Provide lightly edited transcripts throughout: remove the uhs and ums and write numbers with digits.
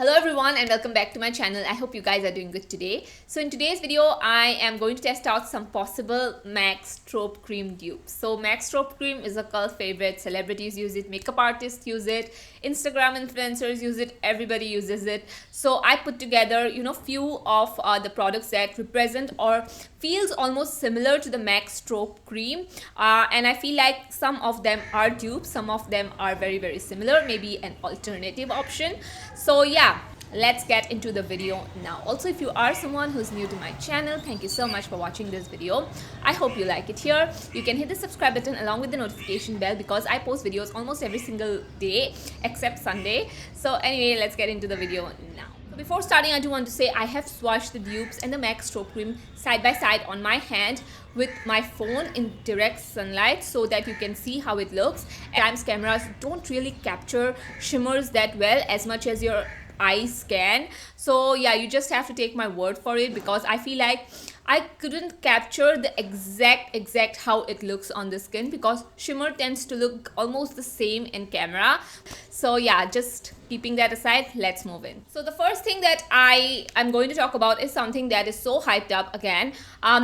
Hello everyone and welcome back to my channel. I hope you guys are doing good today. So in today's video, I am going to test out some possible MAC Strobe Cream dupes. So MAC Strobe Cream is a cult favorite. Celebrities use it, makeup artists use it, Instagram influencers use it, everybody uses it. So I put together, few of the products that represent or feels almost similar to the MAC Strobe Cream. And I feel like some of them are dupes, some of them are very similar, maybe an alternative option. So yeah, let's get into the video now. Also, if you are someone who's new to my channel, thank you so much for watching this video. I hope you like it here. You can hit the subscribe button along with the notification bell because I post videos almost every single day except Sunday. So anyway, let's get into the video now. Before starting, I do want to say I have swatched the dupes and the MAC Strobe Cream side by side on my hand with my phone in direct sunlight so that you can see how it looks. Sometimes cameras don't really capture shimmers that well as much as your eyes can. So yeah, you just have to take my word for it because I feel like I couldn't capture the exact how it looks on the skin because shimmer tends to look almost the same in camera. So yeah, just keeping that aside, let's move in. So the first thing that I'm going to talk about is something that is so hyped up again.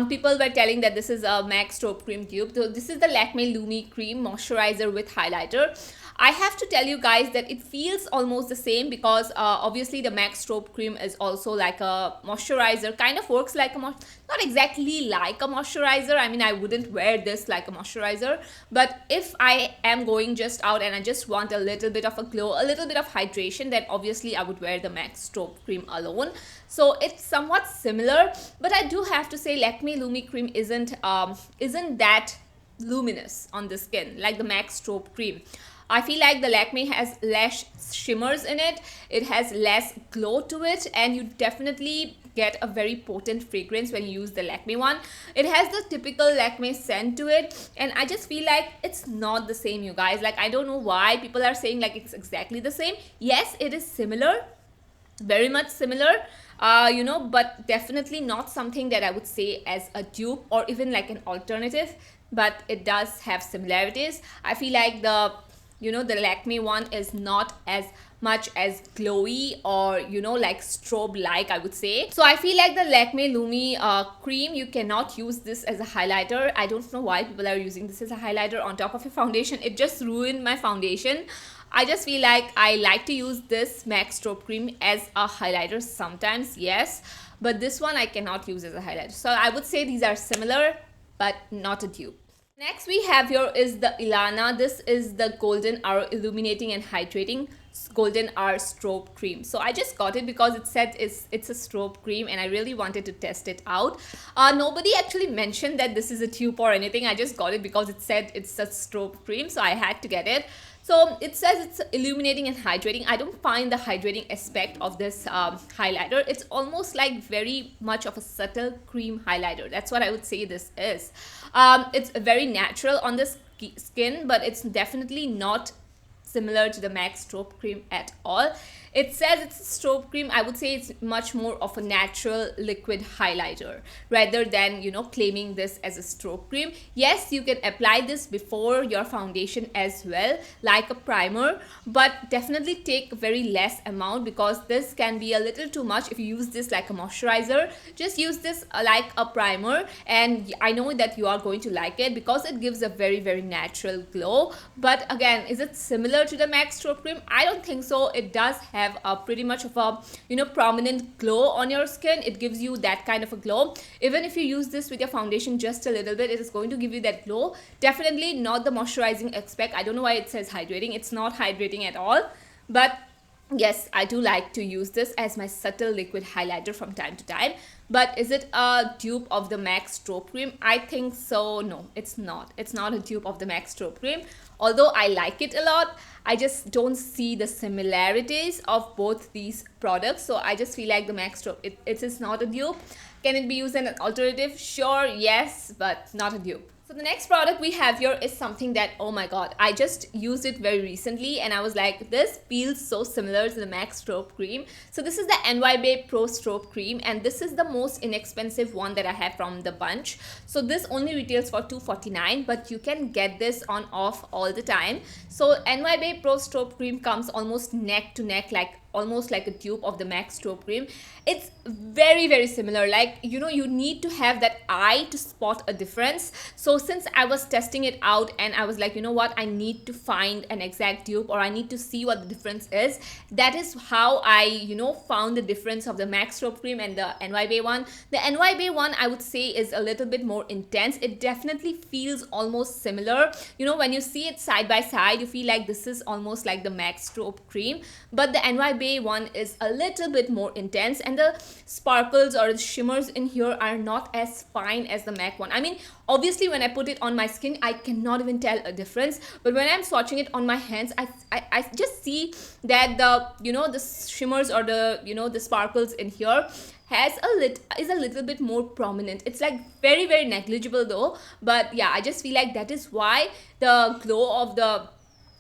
People were telling that this is a MAC Strobe Cream dupe. So this is the Lakme Lumi cream moisturizer with highlighter. I have to tell you guys that it feels almost the same because obviously the MAC Strobe Cream is also like a moisturizer, kind of works like a not exactly like a moisturizer. I mean, I wouldn't wear this like a moisturizer, but if I am going just out and I just want a little bit of a glow, a little bit of hydration, then obviously I would wear the MAC Strobe Cream alone. So it's somewhat similar, but I do have to say Lakme Lumi Cream isn't that luminous on the skin like the MAC Strobe Cream. I feel like the Lakme has less shimmers in it, it has less glow to it, and you definitely get a very potent fragrance when you use the Lakme one. It has the typical Lakme scent to it, and I just feel like it's not the same, you guys. Like, I don't know why people are saying like it's exactly the same. Yes, it is similar, very much similar, but definitely not something that I would say as a dupe or even like an alternative, but it does have similarities. I feel like the Lakme one is not as much as glowy or like strobe like, I would say. So I feel like the Lakme Lumi cream, you cannot use this as a highlighter. I don't know why people are using this as a highlighter on top of a foundation. It just ruined my foundation. I just feel like I like to use this MAC Strobe Cream as a highlighter sometimes, yes, but this one I cannot use as a highlighter. So I would say these are similar but not a dupe. Next we have here is the Ilana. This is the Golden Hour Illuminating and Hydrating Golden Hour Strobe Cream. So I just got it because it said it's a strobe cream and I really wanted to test it out. Nobody actually mentioned that this is a tube or anything. I just got it because it said it's a strobe cream, so I had to get it. So it says it's illuminating and hydrating. I don't find the hydrating aspect of this highlighter. It's almost like very much of a subtle cream highlighter. That's what I would say this is. It's very natural on the skin, but it's definitely not similar to the MAC Strobe Cream at all. It says it's a strobe cream. I would say it's much more of a natural liquid highlighter rather than claiming this as a strobe cream. Yes, you can apply this before your foundation as well like a primer, but definitely take very less amount because this can be a little too much if you use this like a moisturizer. Just use this like a primer, and I know that you are going to like it because it gives a very natural glow. But again, is it similar to the MAC Strobe Cream? I don't think so. It does have a pretty much of a prominent glow on your skin. It gives you that kind of a glow. Even if you use this with your foundation just a little bit, it is going to give you that glow. Definitely not the moisturizing aspect. I don't know why it says hydrating. It's not hydrating at all, but yes, I do like to use this as my subtle liquid highlighter from time to time. But is it a dupe of the MAC Strobe Cream? I think so. No, it's not. It's not a dupe of the MAC Strobe Cream. Although I like it a lot, I just don't see the similarities of both these products. So I just feel like the MAC Strobe, it is not a dupe. Can it be used as an alternative? Sure, yes, but not a dupe. So the next product we have here is something that, oh my god, I just used it very recently and I was like, this feels so similar to the MAC Strobe Cream. So this is the Bae Pro Strobe Cream, and this is the most inexpensive one that I have from the bunch. So this only retails for $2.49, but you can get this on off all the time. So Bae Pro Strobe Cream comes almost neck to neck, like almost like a dupe of the MAC Strobe Cream. It's very similar. Like, you know, you need to have that eye to spot a difference. So since I was testing it out and I was like, you know what, I need to find an exact dupe, or I need to see what the difference is. That is how I, you know, found the difference of the MAC Strobe Cream and the NY one. The NY one, I would say, is a little bit more intense. It definitely feels almost similar. You know, when you see it side by side, you feel like this is almost like the MAC Strobe Cream, but the NY one is a little bit more intense, and the sparkles or the shimmers in here are not as fine as the MAC one. I mean, obviously when I put it on my skin, I cannot even tell a difference, but when I'm swatching it on my hands, I just see that the, you know, the shimmers or the, you know, the sparkles in here is a little bit more prominent. It's like very negligible though, but yeah, I just feel like that is why the glow of the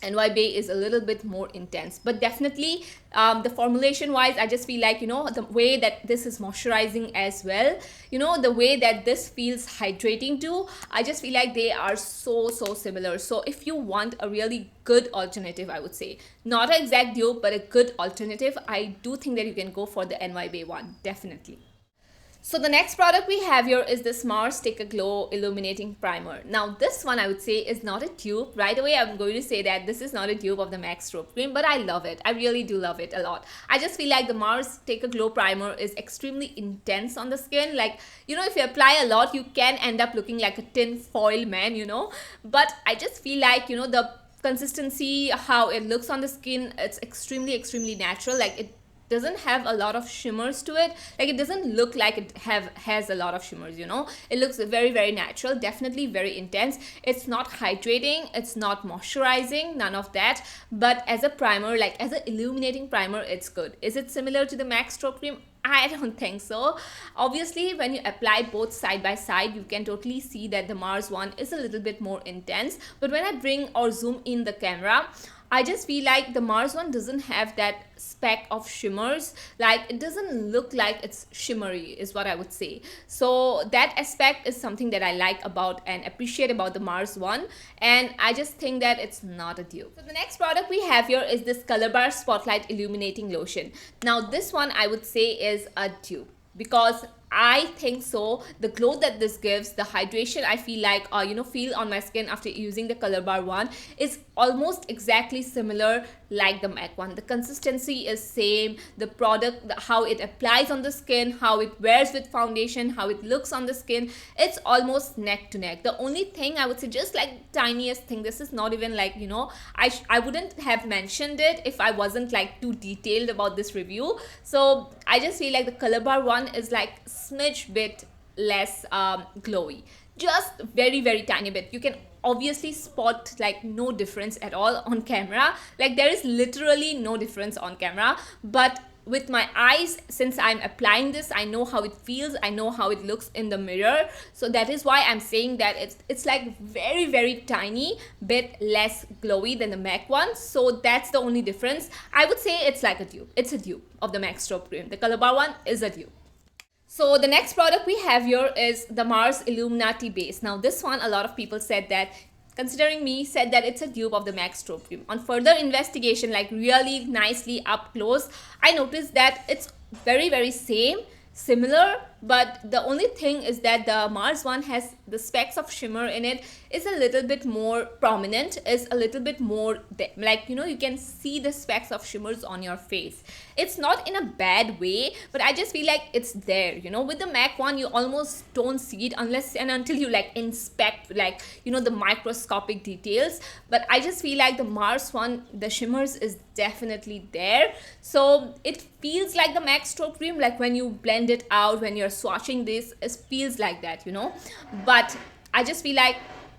NY Bae is a little bit more intense. But definitely the formulation wise, I just feel like, you know, the way that this is moisturizing as well, you know, the way that this feels hydrating too, I just feel like they are so similar. So if you want a really good alternative, I would say, not an exact dupe but a good alternative, I do think that you can go for the NY Bae one, definitely. So the next product we have here is this Mars Take a Glow Illuminating Primer. Now this one, I would say, is not a dupe. Right away I'm going to say that this is not a dupe of the MAC Strobe Cream, but I love it. I really do love it a lot. I just feel like the Mars Take a Glow Primer is extremely intense on the skin. Like, you know, if you apply a lot, you can end up looking like a tin foil man, you know. But I just feel like, you know, the consistency, how it looks on the skin, it's extremely natural. Like, it doesn't have a lot of shimmers to it. Like, it doesn't look like it has a lot of shimmers, you know. It looks very natural, definitely very intense. It's not hydrating, it's not moisturizing, none of that. But as a primer, like as an illuminating primer, it's good. Is it similar to the MAC Strobe Cream? I don't think so. Obviously, when you apply both side by side, you can totally see that the Mars one is a little bit more intense. But when I bring or zoom in the camera, I just feel like the Mars one doesn't have that speck of shimmers. Like, it doesn't look like it's shimmery is what I would say. So that aspect is something that I like about and appreciate about the Mars one, and I just think that it's not a dupe. So the next product we have here is this Colorbar Spotlight Illuminating Lotion. Now this one, I would say, is a dupe, because I think so. The glow that this gives, the hydration I feel like, you know, feel on my skin after using the Colorbar one is almost exactly similar like the MAC one. The consistency is same. The product, how it applies on the skin, how it wears with foundation, how it looks on the skin, it's almost neck to neck. The only thing I would say, just like tiniest thing, this is not even like, you know, I wouldn't have mentioned it if I wasn't like too detailed about this review. So I just feel like the Colorbar one is like smidge bit less glowy, just very tiny bit. You can obviously spot like no difference at all on camera. Like, there is literally no difference on camera, but with my eyes, since I'm applying this, I know how it feels, I know how it looks in the mirror. So that is why I'm saying that it's like very tiny bit less glowy than the MAC one. So that's the only difference. I would say it's like a dupe. It's a dupe of the MAC Strobe Cream. The Colorbar one is a dupe. So the next product we have here is the Mars Illuminati base. Now this one, a lot of people said that, considering me, said that it's a dupe of the MAC Strobe Cream. On further investigation, like really nicely up close, I noticed that it's very similar, but the only thing is that the Mars one has the specks of shimmer in it, is a little bit more prominent, is a little bit more like, you know, you can see the specks of shimmers on your face. It's not in a bad way, but I just feel like it's there, you know. With the MAC one, you almost don't see it unless and until you like inspect, like, you know, the microscopic details. But I just feel like the Mars one, the shimmers is definitely there. So it feels like the MAC Strobe Cream, like when you blend it out, when you're swatching this, it feels like that, you know. But I just feel like,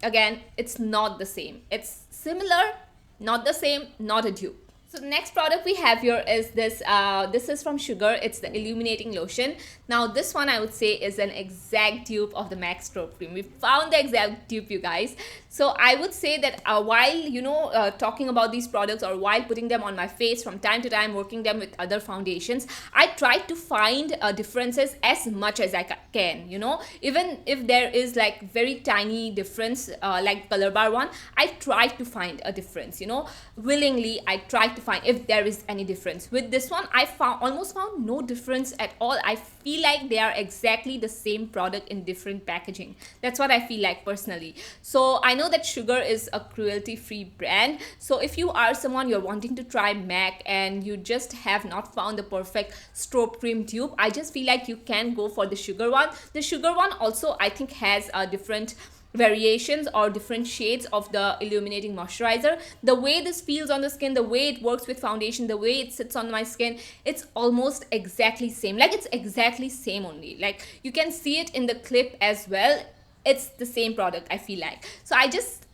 again, it's not the same. It's similar, not the same, not a dupe. So the next product we have here is this. This is from Sugar. It's the Illuminating Lotion. Now this one, I would say, is an exact dupe of the MAC Strobe Cream. We found the exact dupe, you guys. So I would say that while, you know, talking about these products, or while putting them on my face from time to time, working them with other foundations, I try to find differences as much as I can, you know. Even if there is like very tiny difference, like Colorbar one, I try to find a difference, you know. Willingly, I try to find if there is any difference. With this one, I almost found no difference at all. I feel like they are exactly the same product in different packaging. That's what I feel like personally. So I know that Sugar is a cruelty-free brand. So if you are someone you're wanting to try MAC and you just have not found the perfect strobe cream dupe, I just feel like you can go for the Sugar one. The Sugar one also I think has a different variations or different shades of the illuminating moisturizer. The way this feels on the skin, the way it works with foundation, the way it sits on my skin, it's almost exactly same. Like it's exactly same only. Like you can see it in the clip as well. It's the same product, I feel like. So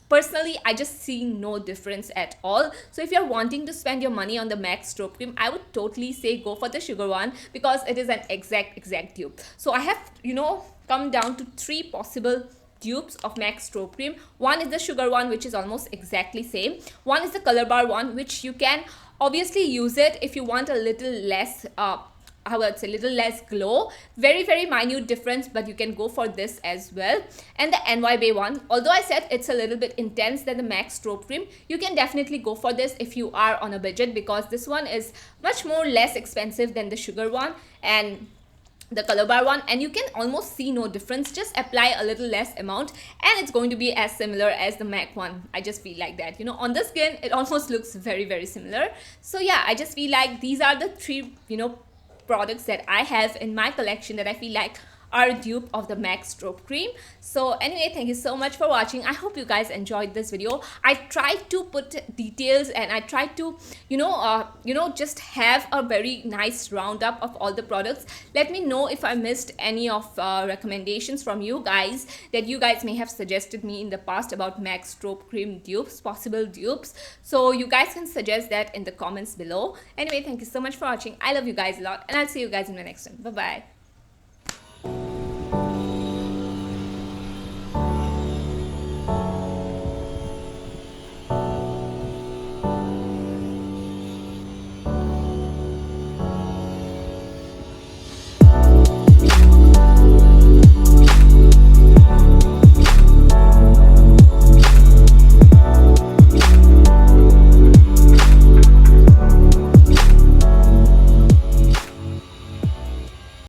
personally, I just see no difference at all. So if you're wanting to spend your money on the MAC Strobe Cream, I would totally say go for the Sugar one because it is an exact dupe. So I have, come down to 3 possible dupes of MAC Strobe Cream. One is the Sugar one, which is almost exactly same. One is the Colorbar one, which you can obviously use it if you want a little less little less glow. Very minute difference, but you can go for this as well. And the Bae one, although I said it's a little bit intense than the MAC Strobe Cream, you can definitely go for this if you are on a budget, because this one is much more less expensive than the Sugar one and the Colorbar one, and you can almost see no difference. Just apply a little less amount and it's going to be as similar as the MAC one. I just feel like that, on the skin it almost looks very similar. So yeah, I just feel like these are the 3 products that I have in my collection that I feel like are a dupe of the MAC Strobe Cream. So anyway, thank you so much for watching. I hope you guys enjoyed this video. I tried to put details and I tried to just have a very nice roundup of all the products. Let me know if I missed any of recommendations from you guys that you guys may have suggested me in the past about MAC Strobe Cream dupes, possible dupes. So you guys can suggest that in the comments below. Anyway, thank you so much for watching. I love you guys a lot and I'll see you guys in my next one. Bye bye.